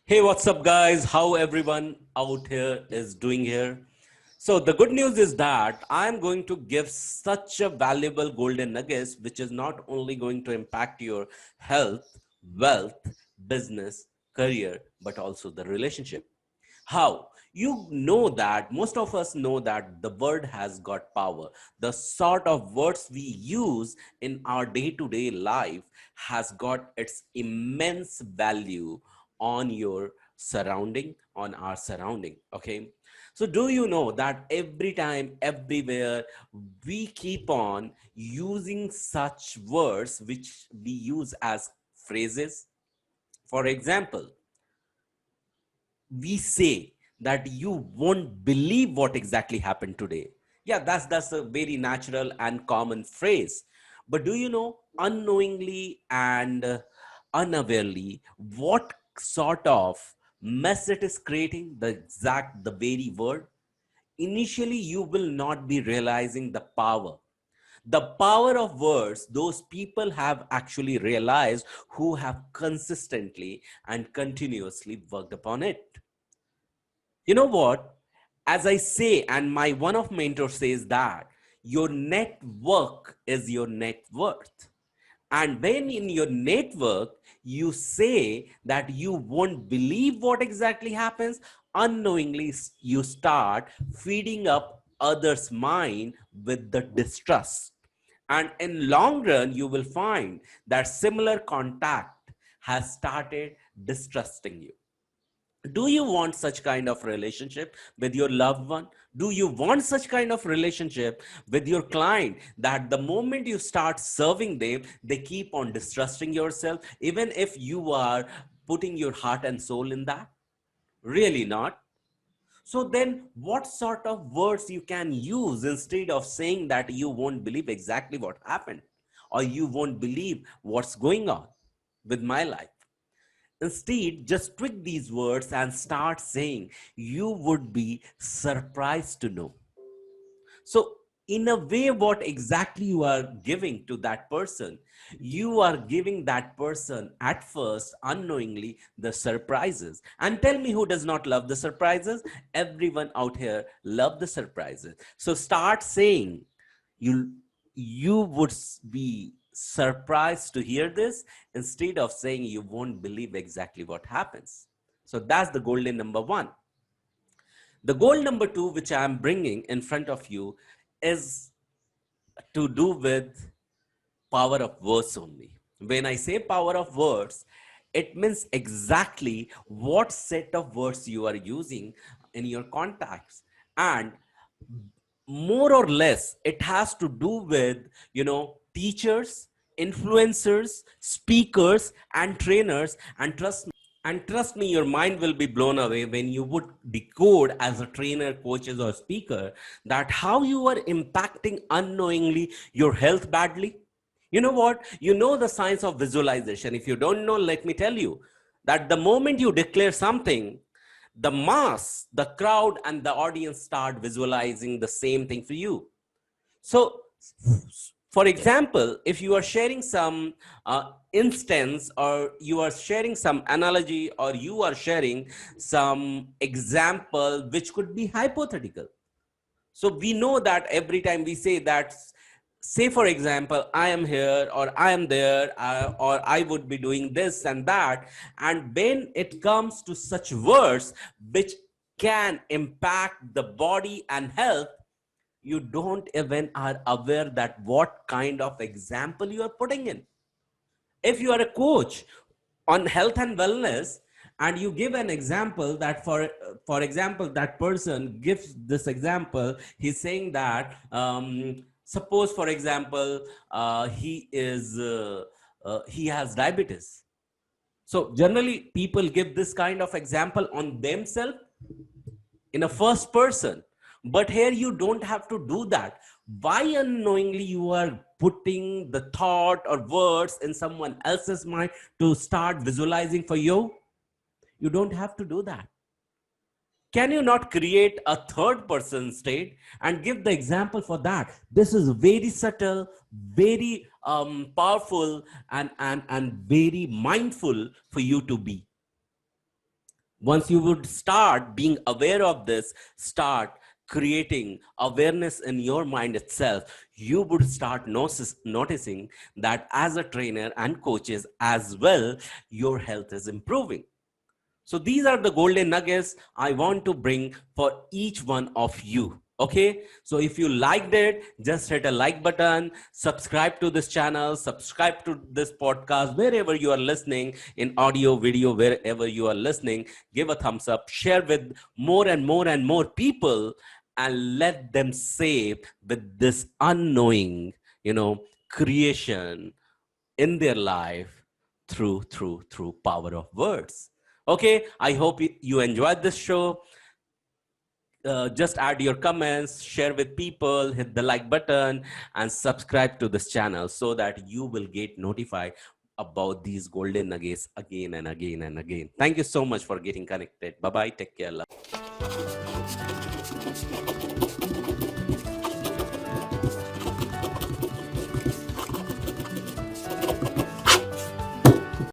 Hey, what's up, guys? How everyone out here is doing here? So the good news is that I'm going to give such a valuable golden nuggets, which is not only going to impact your health, wealth, business, career, but also the relationship. How? You know that most of us know that the word has got power. The sort of words we use in our day to day life has got its immense value on your surrounding, on our surrounding. Okay. So, do you know that every time, everywhere, we keep on using such words which we use as phrases? For example, we say that you won't believe what exactly happened today. Yeah, that's a very natural and common phrase. But do you know, unknowingly and unawarely, what sort of mess it is creating? The very word. Initially, you will not be realizing the power of words. Those people have actually realized who have consistently and continuously worked upon it. You know what? As I say, and my one of mentor says that your network is your net worth. And when in your network, you say that you won't believe what exactly happens, unknowingly you start feeding up others' mind with the distrust. And in long run, you will find that similar contact has started distrusting you. Do you want such kind of relationship with your loved one? Do you want such kind of relationship with your client that the moment you start serving them, they keep on distrusting yourself, even if you are putting your heart and soul in that? Really not. So then what sort of words you can use instead of saying that you won't believe exactly what happened, or you won't believe what's going on with my life? Instead, just tweak these words and start saying, you would be surprised to know. So, in a way, what exactly you are giving to that person, you are giving that person at first unknowingly the surprises. And tell me who does not love the surprises? Everyone out here love the surprises. So start saying, you you would be surprised to hear this, instead of saying you won't believe exactly what happens. So that's the golden number one. The goal number two, which I am bringing in front of you, is to do with power of words only. When I say power of words, it means exactly what set of words you are using in your contacts. And more or less, it has to do with, teachers, influencers, speakers, and trainers. And trust me, your mind will be blown away when you would decode as a trainer, coaches, or speaker that how you are impacting unknowingly your health badly. You know what? You know the science of visualization. If you don't know, let me tell you that the moment you declare something, the mass, the crowd, and the audience start visualizing the same thing for you. So, for example, if you are sharing some instance, or you are sharing some analogy, or you are sharing some example which could be hypothetical. So we know that every time we say that, say for example, I am here, or I am there, or I would be doing this and that, and when it comes to such words which can impact the body and health, you don't even are aware that what kind of example you are putting in. If you are a coach on health and wellness, and you give an example that, for example, that person gives this example, he's saying that, suppose for example, he has diabetes. So generally people give this kind of example on themselves in a first person. But here you don't have to do that. Why unknowingly you are putting the thought or words in someone else's mind to start visualizing for you? You don't have to do that. Can you not create a third person state and give the example for that? This is very subtle, very powerful, and very mindful for you to be. Once you would start being aware of this, start creating awareness in your mind itself, you would start noticing that as a trainer and coaches as well, your health is improving. So these are the golden nuggets I want to bring for each one of you. Okay, so if you liked it, just hit a like button, subscribe to this channel, subscribe to this podcast, wherever you are listening, in audio, video, wherever you are listening, give a thumbs up, share with more and more and more people, and let them save with this unknowing, creation in their life through power of words. Okay, I hope you enjoyed this show. Just add your comments, share with people, hit the like button, and subscribe to this channel so that you will get notified about these golden nuggets again and again and again. Thank you so much for getting connected. Bye bye, take care.